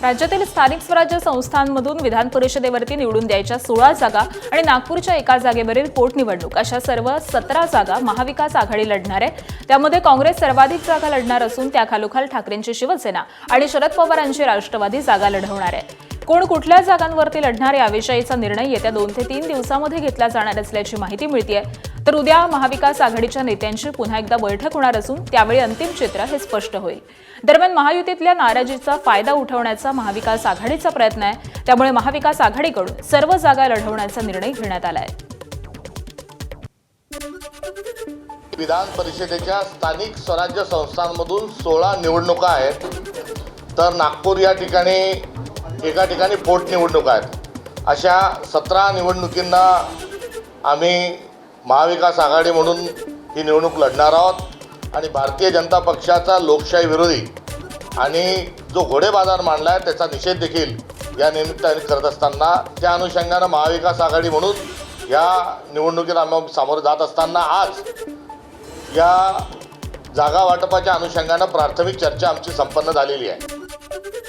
राज्यातील स्थानिक स्वराज्य संस्थांमधून विधान परिषदेवरती निवडून द्यायच्या 16 जागा आणि नागपूरच्या एका जागेवरील पोटनिवडणूक अशा सर्व 17 जागा महाविकास आघाडी लढणार आहे। त्यामध्ये काँग्रेस सर्वाधिक जागा लढणार असून त्याखालोखाल ठाकरेंची शिवसेना आणि शरद पवारांची राष्ट्रवादी जागा लढवणार आहे। कोण कुठल्या जागांवरती लढणार याविषयीचा निर्णय येत्या 2 ते 3 दिवसांमध्ये घेतला जाणार असल्याची माहिती मिळते। तर उद्या महाविकास आघाडीच्या नेत्यांची पुन्हा एकदा बैठक होणार असून त्यावेळी अंतिम चित्र हे स्पष्ट होईल। दरम्यान महायुतीतल्या नाराजीचा फायदा उठवण्याचा महाविकास आघाडीचा प्रयत्न आहे, त्यामुळे महाविकास आघाडीकडून सर्व जागा लढवण्याचा निर्णय घेण्यात आला आहे। विधान परिषदेच्या स्थानिक स्वराज्य संस्थांमधून 16 निवडणुका आहेत, तर नागपूर या ठिकाणी एका ठिकाणी पोटनिवडणूक आहेत। अशा 17 निवडणुकींना आम्ही महाविकास आघाडी म्हणून ही निवडणूक लढणार आहोत आणि भारतीय जनता पक्षाचा लोकशाही विरोधी आणि जो घोडेबाजार मांडला आहे त्याचा निषेध देखील या निमित्ताने करत असताना त्या अनुषंगानं महाविकास आघाडी म्हणून या निवडणुकीला आम्ही सामोरे जात असताना आज या जागा वाटपाच्या अनुषंगानं प्राथमिक चर्चा आमची संपन्न झालेली आहे।